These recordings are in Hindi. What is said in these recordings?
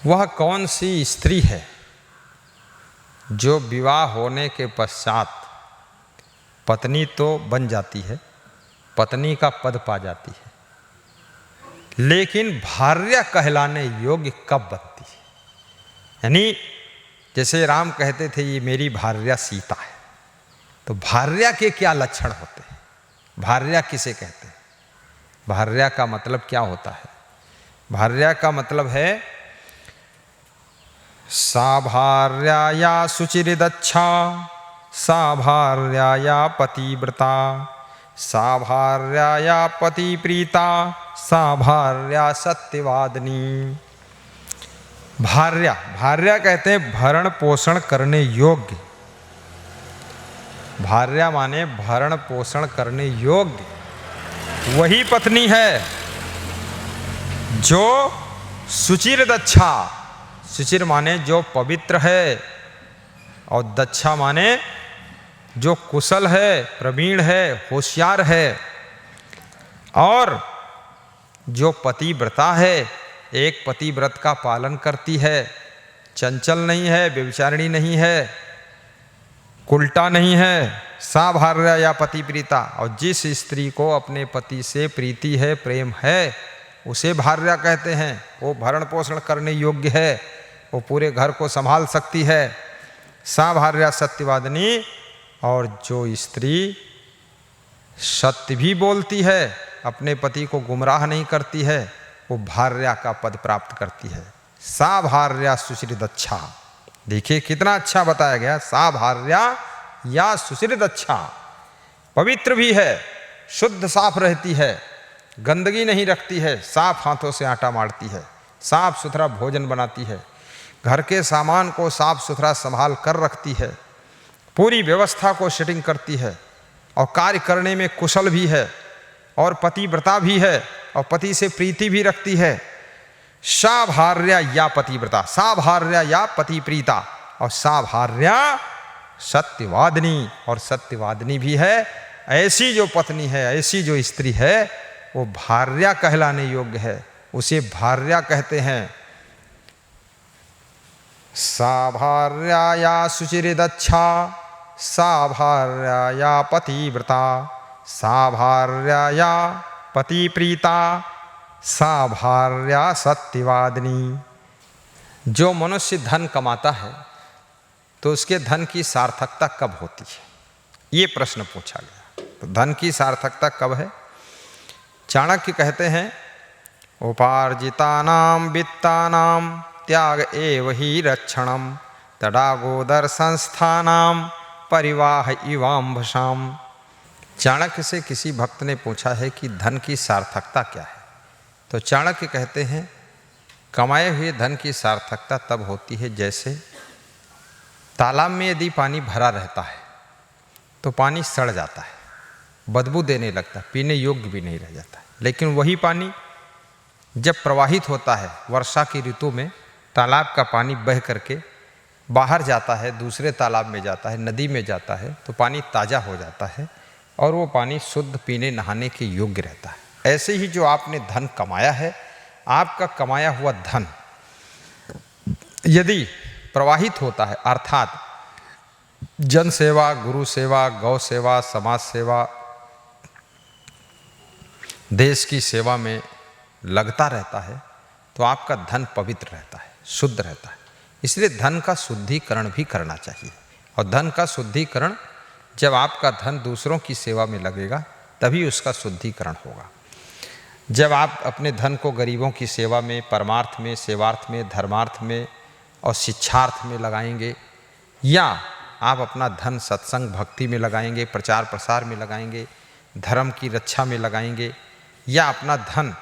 वह कौन सी स्त्री है जो विवाह होने के पश्चात पत्नी तो बन जाती है, पत्नी का पद पा जाती है, लेकिन भार्या कहलाने योग्य कब बनती है? यानी जैसे राम कहते थे ये मेरी भार्या सीता है, तो भार्या के क्या लक्षण होते हैं? भार्या किसे कहते हैं? भार्या का मतलब क्या होता है? भार्या का मतलब है सा भार्या या शुचिर्दक्षा, सा भार्या या पतिव्रता, सा भार्या या पतिप्रीता, सा भार्या सत्यवादिनी। भार्या, भार्या कहते हैं भरण पोषण करने योग्य। भार्या माने भरण पोषण करने योग्य वही पत्नी है जो सुचिर दक्षा, सुचिर माने जो पवित्र है, और दक्षा माने जो कुशल है, प्रवीण है, होशियार है, और जो पतिव्रता है, एक पतिव्रत का पालन करती है, चंचल नहीं है, व्यभिचारिणी नहीं है, उल्टा नहीं है। सा भार्या या पतिप्रीता, और जिस स्त्री को अपने पति से प्रीति है, प्रेम है, उसे भार्या कहते हैं। वो भरण पोषण करने योग्य है, वो पूरे घर को संभाल सकती है। सा भार्या सत्यवादिनी, और जो स्त्री सत्य भी बोलती है, अपने पति को गुमराह नहीं करती है, वो भार्या का पद प्राप्त करती है। सा भार्या सुचिरदक्षा। देखिए कितना अच्छा बताया गया। सा भार्या या सुचिरदक्षा, पवित्र भी है, शुद्ध साफ रहती है, गंदगी नहीं रखती है, साफ हाथों से आटा मारती है, साफ सुथरा भोजन बनाती है, घर के सामान को साफ सुथरा संभाल कर रखती है, पूरी व्यवस्था को सेटिंग करती है, और कार्य करने में कुशल भी है, और पतिव्रता भी है, और पति से प्रीति भी रखती है। सा भार्या या पतिव्रता, सा भार्या या पतिप्रीता, और सा भार्या सत्यवादिनी, और सत्यवादिनी भी है। ऐसी जो पत्नी है, ऐसी जो स्त्री है, वो भार्या कहलाने योग्य है, उसे भार्या कहते हैं। सा भार्या या शुचिर्दक्षा, सा भार्या या पतिव्रता, सा भार्या या पतिप्रीता, सा भार्या सत्यवादिनी। जो मनुष्य धन कमाता है तो उसके धन की सार्थकता कब होती है, ये प्रश्न पूछा गया। तो धन की सार्थकता कब है? चाणक्य कहते हैं उपार्जितानां वित्तानां त्याग एव हि रक्षणं, तडागोदर संस्थानां परिवाह इवाम्भसाम्। चाणक्य से किसी भक्त ने पूछा है कि धन की सार्थकता क्या है, तो चाणक्य कहते हैं कमाए हुए धन की सार्थकता तब होती है जैसे तालाब में यदि पानी भरा रहता है तो पानी सड़ जाता है, बदबू देने लगता है, पीने योग्य भी नहीं रह जाता है। लेकिन वही पानी जब प्रवाहित होता है वर्षा की ऋतु में, तालाब का पानी बह करके बाहर जाता है, दूसरे तालाब में जाता है, नदी में जाता है, तो पानी ताज़ा हो जाता है और वो पानी शुद्ध पीने नहाने के योग्य रहता है। ऐसे ही जो आपने धन कमाया है, आपका कमाया हुआ धन यदि प्रवाहित होता है, अर्थात जन सेवा, गुरु सेवा, गौ सेवा, समाज सेवा, देश की सेवा में लगता रहता है, तो आपका धन पवित्र रहता है, शुद्ध रहता है। इसलिए धन का शुद्धिकरण भी करना चाहिए, और धन का शुद्धिकरण जब आपका धन दूसरों की सेवा में लगेगा तभी उसका शुद्धिकरण होगा। जब आप अपने धन को गरीबों की सेवा में, परमार्थ में, सेवार्थ में, धर्मार्थ में और शिक्षार्थ में लगाएंगे, या आप अपना धन सत्संग भक्ति में लगाएंगे, प्रचार प्रसार में लगाएंगे, धर्म की रक्षा में लगाएंगे, या अपना धन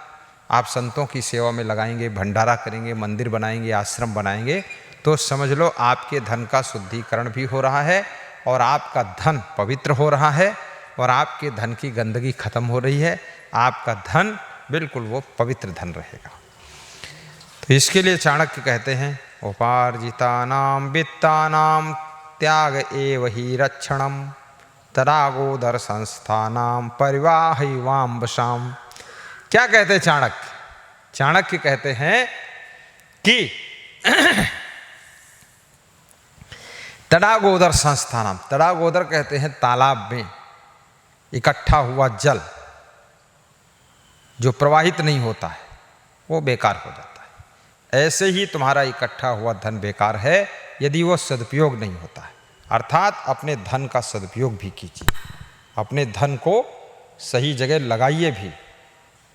आप संतों की सेवा में लगाएंगे, भंडारा करेंगे, मंदिर बनाएंगे, आश्रम बनाएंगे, तो समझ लो आपके धन का शुद्धिकरण भी हो रहा है, और आपका धन पवित्र हो रहा है, और आपके धन की गंदगी खत्म हो रही है। आपका धन बिल्कुल वो पवित्र धन रहेगा। तो इसके लिए चाणक्य कहते हैं उपार्जितानां वित्तानां त्याग एव हि रक्षणं, तडागोदर संस्थानां परिवाह इवाम्भसाम्। क्या कहते हैं चाणक्य? चाणक्य कहते हैं कि तड़ागोदर संस्थानम, तड़ागोदर कहते हैं तालाब में इकट्ठा हुआ जल जो प्रवाहित नहीं होता है वो बेकार हो जाता है। ऐसे ही तुम्हारा इकट्ठा हुआ धन बेकार है यदि वो सदुपयोग नहीं होता है। अर्थात अपने धन का सदुपयोग भी कीजिए, अपने धन को सही जगह लगाइए भी,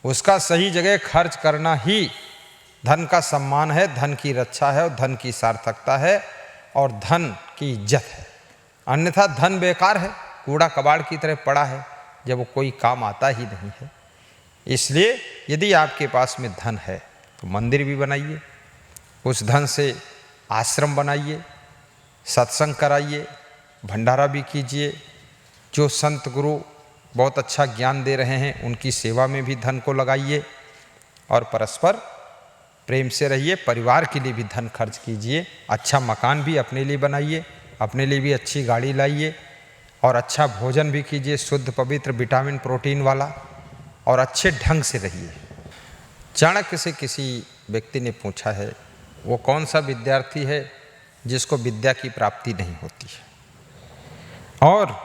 उसका सही जगह खर्च करना ही धन का सम्मान है, धन की रक्षा है और धन की सार्थकता है और धन की इज्जत है। अन्यथा धन बेकार है, कूड़ा कबाड़ की तरह पड़ा है जब वो कोई काम आता ही नहीं है। इसलिए यदि आपके पास में धन है तो मंदिर भी बनाइए, उस धन से आश्रम बनाइए, सत्संग कराइए, भंडारा भी कीजिए। जो संत गुरु बहुत अच्छा ज्ञान दे रहे हैं उनकी सेवा में भी धन को लगाइए और परस्पर प्रेम से रहिए। परिवार के लिए भी धन खर्च कीजिए, अच्छा मकान भी अपने लिए बनाइए, अपने लिए भी अच्छी गाड़ी लाइए और अच्छा भोजन भी कीजिए, शुद्ध पवित्र विटामिन प्रोटीन वाला, और अच्छे ढंग से रहिए। चाणक्य से किसी व्यक्ति ने पूछा है वो कौन सा विद्यार्थी है जिसको विद्या की प्राप्ति नहीं होती है, और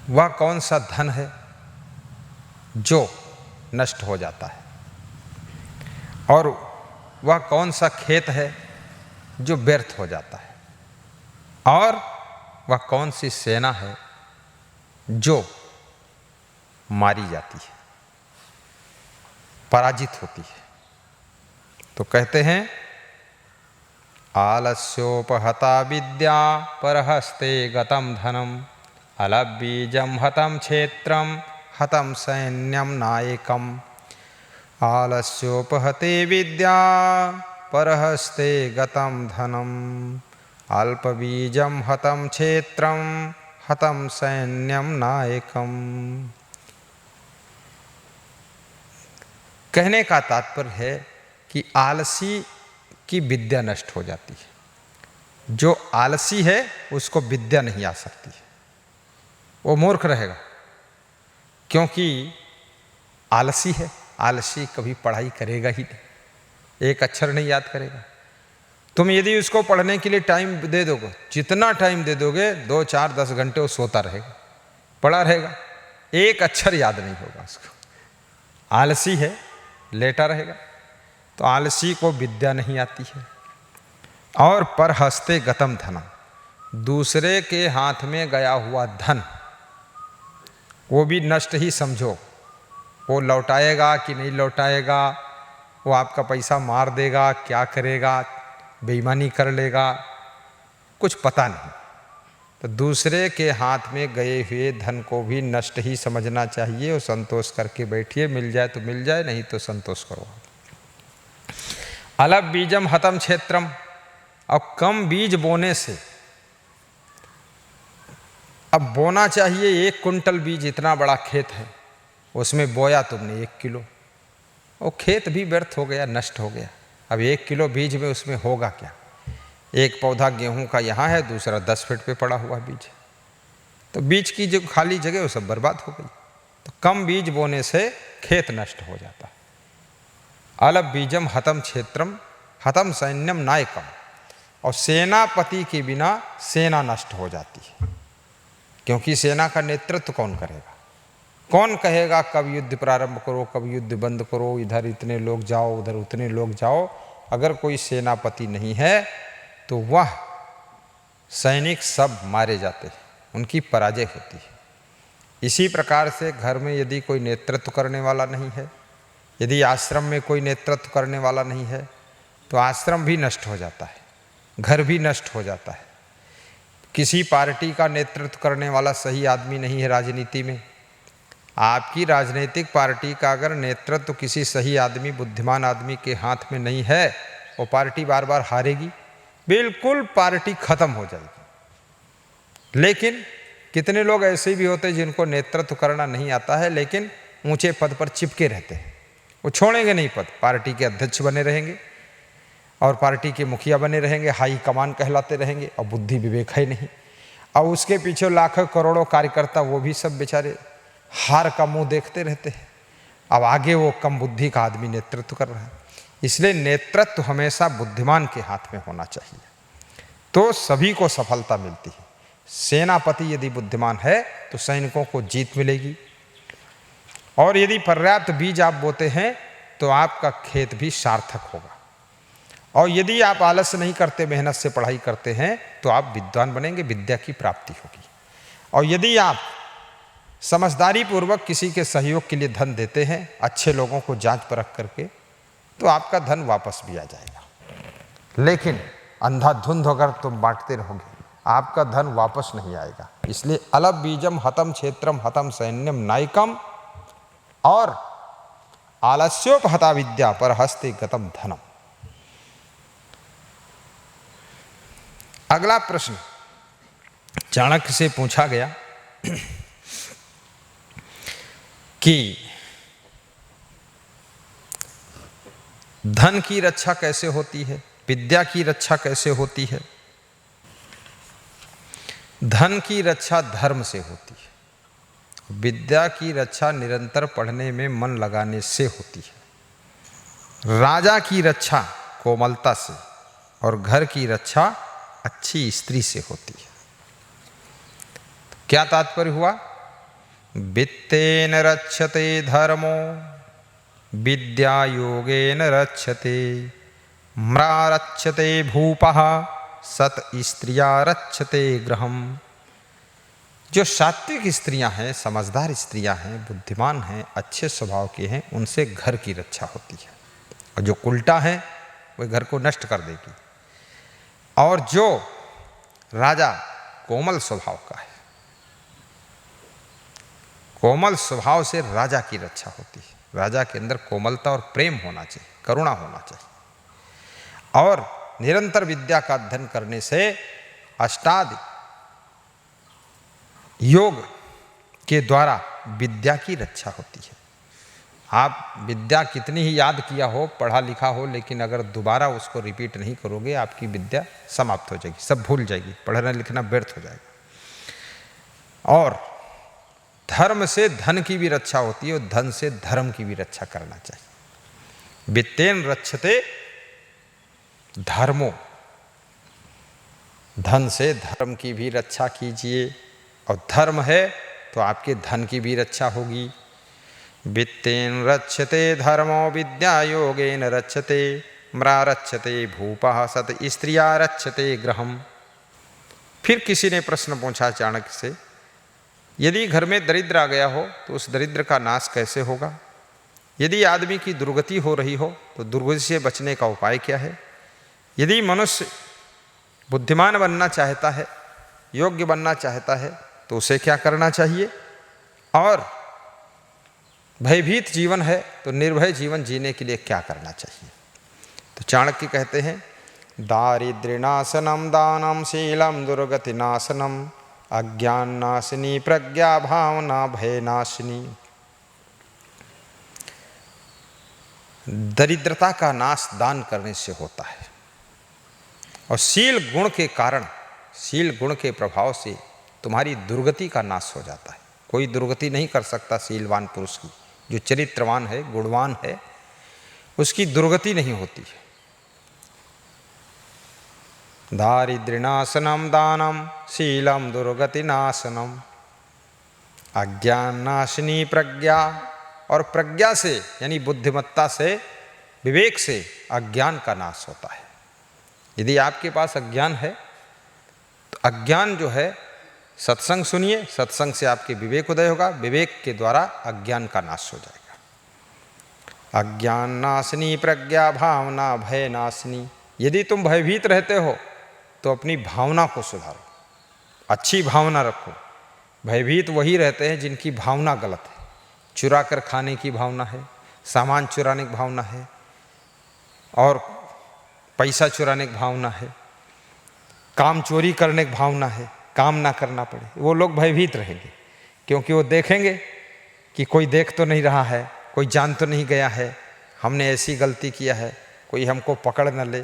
वह कौन सा धन है जो नष्ट हो जाता है, और वह कौन सा खेत है जो व्यर्थ हो जाता है, और वह कौन सी सेना है जो मारी जाती है, पराजित होती है। तो कहते हैं आलस्योपहता विद्या परहस्ते गतम धनम अलबीजम हतम क्षेत्रम हतम सैन्यम नायकम। आलस्योपहते विद्या परहस्ते गतम धनम अल्पबीजम हतम क्षेत्रम हतम सैन्यम नायकम। कहने का तात्पर्य है कि आलसी की विद्या नष्ट हो जाती है। जो आलसी है उसको विद्या नहीं आ सकती है, वो मूर्ख रहेगा, क्योंकि आलसी है। आलसी कभी पढ़ाई करेगा ही नहीं, एक अक्षर नहीं याद करेगा। तुम यदि उसको पढ़ने के लिए टाइम दे दोगे, जितना टाइम दे दोगे 2, 4, 10 घंटे वो सोता रहेगा, पड़ा रहेगा, एक अक्षर याद नहीं होगा उसको। आलसी है, लेटा रहेगा। तो आलसी को विद्या नहीं आती है। और पर हस्ते गतम धनम, दूसरे के हाथ में गया हुआ धन वो भी नष्ट ही समझो। वो लौटाएगा कि नहीं लौटाएगा, वो आपका पैसा मार देगा, क्या करेगा, बेईमानी कर लेगा, कुछ पता नहीं। तो दूसरे के हाथ में गए हुए धन को भी नष्ट ही समझना चाहिए और संतोष करके बैठिए। मिल जाए तो मिल जाए, नहीं तो संतोष करो। अलग बीजम हतम क्षेत्रम, अब कम बीज बोने से, अब बोना चाहिए 1 कुंटल बीज, इतना बड़ा खेत है, उसमें बोया तुमने 1 किलो, वो खेत भी व्यर्थ हो गया, नष्ट हो गया। अब 1 किलो बीज में उसमें होगा क्या? एक पौधा गेहूं का यहाँ है, दूसरा 10 फीट पे पड़ा हुआ बीज है, तो बीज की जो खाली जगह वो सब बर्बाद हो गई। तो कम बीज बोने से खेत नष्ट हो जाता है। अलग बीजम हतम क्षेत्रम हतम सैन्यम नायकम, और सेनापति के बिना सेना नष्ट हो जाती है, क्योंकि सेना का नेतृत्व कौन करेगा? कौन कहेगा कब युद्ध प्रारंभ करो, कब युद्ध बंद करो, इधर इतने लोग जाओ, उधर उतने लोग जाओ? अगर कोई सेनापति नहीं है तो वह सैनिक सब मारे जाते हैं, उनकी पराजय होती है। इसी प्रकार से घर में यदि कोई नेतृत्व करने वाला नहीं है, यदि आश्रम में कोई नेतृत्व करने वाला नहीं है, तो आश्रम भी नष्ट हो जाता है, घर भी नष्ट हो जाता है। किसी पार्टी का नेतृत्व करने वाला सही आदमी नहीं है राजनीति में, आपकी राजनीतिक पार्टी का अगर नेतृत्व किसी सही आदमी, बुद्धिमान आदमी के हाथ में नहीं है, वो पार्टी बार बार हारेगी, बिल्कुल पार्टी खत्म हो जाएगी। लेकिन कितने लोग ऐसे भी होते हैं जिनको नेतृत्व करना नहीं आता है, लेकिन ऊंचे पद पर चिपके रहते हैं, वो छोड़ेंगे नहीं पद, पार्टी के अध्यक्ष बने रहेंगे और पार्टी के मुखिया बने रहेंगे, हाई कमान कहलाते रहेंगे, और बुद्धि विवेक है नहीं। और उसके पीछे लाखों करोड़ों कार्यकर्ता, वो भी सब बेचारे हार का मुंह देखते रहते हैं। अब आगे वो कम बुद्धि का आदमी नेतृत्व कर रहा है। इसलिए नेतृत्व हमेशा बुद्धिमान के हाथ में होना चाहिए, तो सभी को सफलता मिलती है। सेनापति यदि बुद्धिमान है तो सैनिकों को जीत मिलेगी, और यदि पर्याप्त बीज आप बोते हैं तो आपका खेत भी सार्थक होगा। और यदि आप आलस्य नहीं करते, मेहनत से पढ़ाई करते हैं, तो आप विद्वान बनेंगे, विद्या की प्राप्ति होगी। और यदि आप समझदारी पूर्वक किसी के सहयोग के लिए धन देते हैं, अच्छे लोगों को जांच परख करके, तो आपका धन वापस भी आ जाएगा। लेकिन अंधाधुंध अगर तुम बांटते रहोगे, आपका धन वापस नहीं आएगा। इसलिए अलभ बीजम हतम क्षेत्रम हतम सैन्यम नायकम और आलस्योपहता विद्या पर हस्ते गतम धनम। अगला प्रश्न चाणक्य से पूछा गया कि धन की रक्षा कैसे होती है, विद्या की रक्षा कैसे होती है। धन की रक्षा धर्म से होती है, विद्या की रक्षा निरंतर पढ़ने में मन लगाने से होती है। राजा की रक्षा कोमलता से और घर की रक्षा अच्छी स्त्री से होती है। क्या तात्पर्य हुआ? वित्तेन रक्षते धर्मो विद्या योगेन रक्षते, म्रारक्षते भूपः सत स्त्रिया रक्षते गृहम। जो सात्विक स्त्रियां हैं, समझदार स्त्रियां हैं, बुद्धिमान हैं, अच्छे स्वभाव की हैं, उनसे घर की रक्षा होती है। और जो उल्टा है वह घर को नष्ट कर देगी। और जो राजा कोमल स्वभाव का है, कोमल स्वभाव से राजा की रक्षा होती है। राजा के अंदर कोमलता और प्रेम होना चाहिए, करुणा होना चाहिए। और निरंतर विद्या का अध्ययन करने से अष्टादि योग के द्वारा विद्या की रक्षा होती है। आप विद्या कितनी ही याद किया हो, पढ़ा लिखा हो, लेकिन अगर दोबारा उसको रिपीट नहीं करोगे, आपकी विद्या समाप्त हो जाएगी, सब भूल जाएगी, पढ़ना लिखना व्यर्थ हो जाएगा। और धर्म से धन की भी रक्षा होती है, और धन से धर्म की भी रक्षा करना चाहिए। वित्तेन रक्षते धर्मो, धन से धर्म की भी रक्षा कीजिए, और धर्म है तो आपके धन की भी रक्षा होगी। वित्तेन रक्षते धर्मो विद्या योगेन रक्षते, म्रारक्षते भूपः सत स्त्रिया रक्षते गृहम। फिर किसी ने प्रश्न पूछा चाणक्य से, यदि घर में दरिद्र आ गया हो तो उस दरिद्र का नाश कैसे होगा? यदि आदमी की दुर्गति हो रही हो तो दुर्गति से बचने का उपाय क्या है? यदि मनुष्य बुद्धिमान बनना चाहता है, योग्य बनना चाहता है, तो उसे क्या करना चाहिए? और भयभीत जीवन है तो निर्भय जीवन जीने के लिए क्या करना चाहिए? तो चाणक्य कहते हैं, दारिद्र्यनाशनम दानम शीलम दुर्गतिनाशनम अज्ञाननाशिनी प्रज्ञा भावना भयनाशिनी। दरिद्रता का नाश दान करने से होता है, और शील गुण के कारण, शील गुण के प्रभाव से तुम्हारी दुर्गति का नाश हो जाता है। कोई दुर्गति नहीं कर सकता शीलवान पुरुष की, जो चरित्रवान है, गुणवान है, उसकी दुर्गति नहीं होती है। दारिद्र्यनाशनम दानम शीलम दुर्गतिनाशनम अज्ञाननाशिनी प्रज्ञा, और प्रज्ञा से यानी बुद्धिमत्ता से, विवेक से अज्ञान का नाश होता है। यदि आपके पास अज्ञान है तो अज्ञान जो है, सत्संग सुनिए, सत्संग से आपके विवेक उदय होगा, विवेक के द्वारा अज्ञान का नाश हो जाएगा। अज्ञान नाशिनी प्रज्ञा भावना भय नाशिनी। यदि तुम भयभीत रहते हो तो अपनी भावना को सुधारो, अच्छी भावना रखो। भयभीत वही रहते हैं जिनकी भावना गलत है। चुरा कर खाने की भावना है, सामान चुराने की भावना है, और पैसा चुराने की भावना है, काम चोरी करने की भावना है, काम ना करना पड़े, वो लोग भयभीत रहेंगे। क्योंकि वो देखेंगे कि कोई देख तो नहीं रहा है, कोई जान तो नहीं गया है, हमने ऐसी गलती किया है, कोई हमको पकड़ न ले।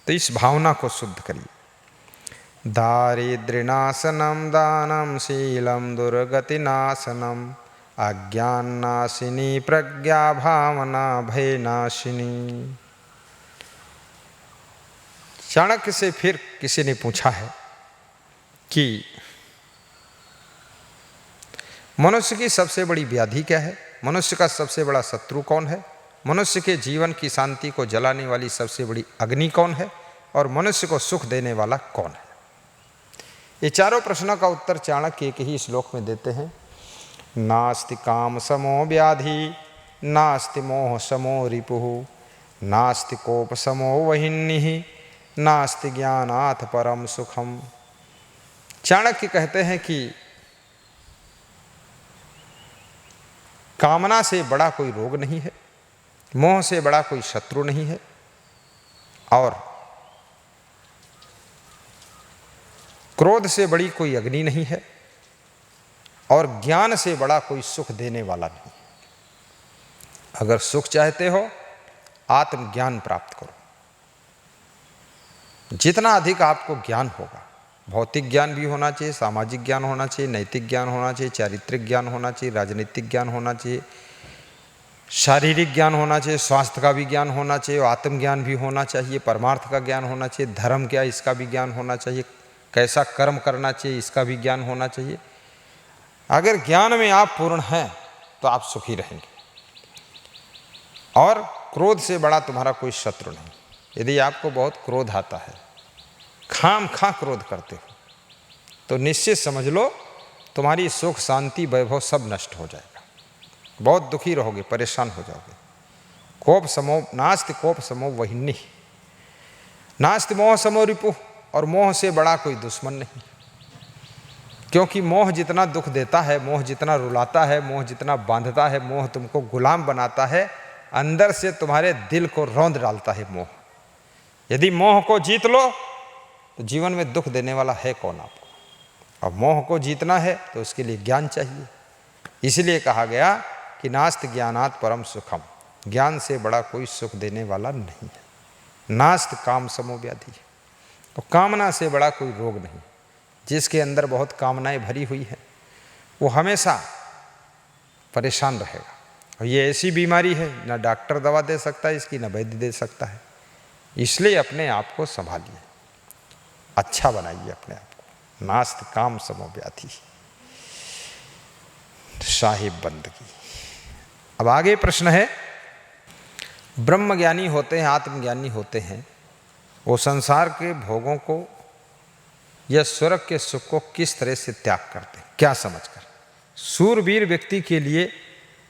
तो इस भावना को शुद्ध करिए। दारिद्र्यनाशनम दानम शीलम दुर्गतिनाशनम अज्ञाननाशिनी प्रज्ञा भावना भयनाशिनी। चाणक्य से फिर किसी ने पूछा है कि मनुष्य की सबसे बड़ी व्याधि क्या है, मनुष्य का सबसे बड़ा शत्रु कौन है, मनुष्य के जीवन की शांति को जलाने वाली सबसे बड़ी अग्नि कौन है, और मनुष्य को सुख देने वाला कौन है। ये चारों प्रश्नों का उत्तर चाणक्य एक ही श्लोक में देते हैं। नास्ति काम समो व्याधि, नास्ति मोह समो रिपुः, नास्ति कोप समो वह्निः, नास्ति ज्ञानात् परम सुखम। चाणक्य कहते हैं कि कामना से बड़ा कोई रोग नहीं है, मोह से बड़ा कोई शत्रु नहीं है, और क्रोध से बड़ी कोई अग्नि नहीं है, और ज्ञान से बड़ा कोई सुख देने वाला नहीं। अगर सुख चाहते हो, आत्मज्ञान प्राप्त करो। जितना अधिक आपको ज्ञान होगा, भौतिक ज्ञान भी होना चाहिए, सामाजिक ज्ञान होना चाहिए, नैतिक ज्ञान होना चाहिए, चारित्रिक ज्ञान होना चाहिए, राजनीतिक ज्ञान होना चाहिए, शारीरिक ज्ञान होना चाहिए, स्वास्थ्य का भी ज्ञान होना चाहिए, आत्मज्ञान भी होना चाहिए, परमार्थ का ज्ञान होना चाहिए, धर्म क्या इसका भी ज्ञान होना चाहिए, कैसा कर्म करना चाहिए इसका भी ज्ञान होना चाहिए। अगर ज्ञान में आप पूर्ण हैं तो आप सुखी रहेंगे, और क्रोध से बड़ा तुम्हारा कोई शत्रु नहीं। यदि आपको बहुत क्रोध आता है, खाम खा क्रोध करते हो, तो निश्चित समझ लो तुम्हारी सुख शांति वैभव सब नष्ट हो जाएगा, बहुत दुखी रहोगे, परेशान हो जाओगे। कोप समो नास्ति कोप समो वह्निः, नास्ति मोह समो रिपुः, और मोह से बड़ा कोई दुश्मन नहीं। क्योंकि मोह जितना दुख देता है, मोह जितना रुलाता है, मोह जितना बांधता है, मोह तुमको गुलाम बनाता है, अंदर से तुम्हारे दिल को रौंद डालता है मोह। यदि मोह को जीत लो तो जीवन में दुख देने वाला है कौन आपको। और मोह को जीतना है तो उसके लिए ज्ञान चाहिए। इसलिए कहा गया कि नास्ति ज्ञानात् परम सुखम, ज्ञान से बड़ा कोई सुख देने वाला नहीं है। नास्ति काम समो व्याधि, तो कामना से बड़ा कोई रोग नहीं। जिसके अंदर बहुत कामनाएं भरी हुई हैं वो हमेशा परेशान रहेगा। और ये ऐसी बीमारी है, ना डॉक्टर दवा दे सकता है इसकी, ना वैद्य दे सकता है। इसलिए अपने आप को संभालिए, अच्छा बनाइए अपने आप को। नास्ति काम समो व्याधि, साहिब बंदगी। अब आगे प्रश्न है, ब्रह्मज्ञानी होते हैं, आत्मज्ञानी होते हैं, वो संसार के भोगों को या स्वर्ग के सुख को किस तरह से त्याग करते हैं, क्या समझकर। सूरवीर व्यक्ति के लिए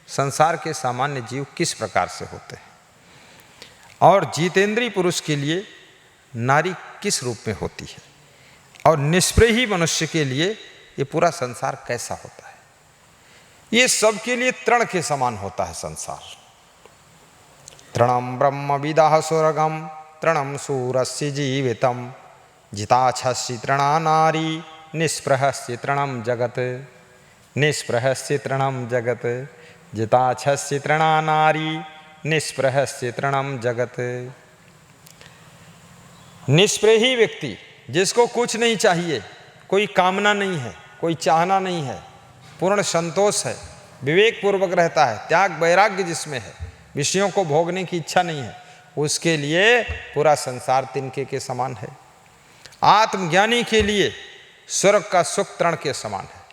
संसार के सामान्य जीव किस प्रकार से होते हैं, और जितेंद्रीय पुरुष के लिए नारी किस रूप में होती है, और निष्प्रही मनुष्य के लिए ये पूरा संसार कैसा होता है। ये सबके लिए तृण के समान होता है संसार। तृणम ब्रह्म विदाह स्वर्गम, तृणम सूरस्य जीवितम, जिताच्छस्य तृणा नारी, निष्प्रहस्य तृणम जगत। निष्प्रहस्य तृणम जगत, जिताच्छस्य तृणा नारी, निष्प्रहस्य तृणम जगत। निष्प्रही व्यक्ति, जिसको कुछ नहीं चाहिए, कोई कामना नहीं है, कोई चाहना नहीं है, पूर्ण संतोष है, विवेक पूर्वक रहता है, त्याग वैराग्य जिसमें है, विषयों को भोगने की इच्छा नहीं है, उसके लिए पूरा संसार तिनके के समान है। आत्मज्ञानी के लिए स्वर्ग का सुख तृण के समान है।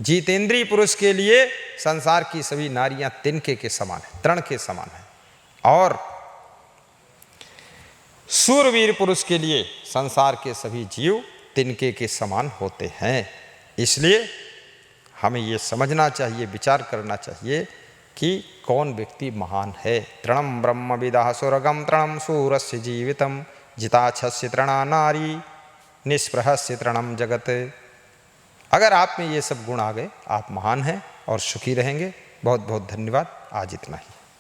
जितेंद्रीय पुरुष के लिए संसार की सभी नारियां तिनके के समान है, तृण के समान है। और सूरवीर पुरुष के लिए संसार के सभी जीव तिनके के समान होते हैं। इसलिए हमें ये समझना चाहिए, विचार करना चाहिए कि कौन व्यक्ति महान है। तृणम ब्रह्म विदाह स्वर्गम, तृणम सूरस्य जीवितम, जिताच्छस्य तृणा नारी, निष्प्रहस्य तृणम जगत। अगर आप में ये सब गुण आ गए, आप महान हैं और सुखी रहेंगे। बहुत बहुत धन्यवाद। आज इतना ही।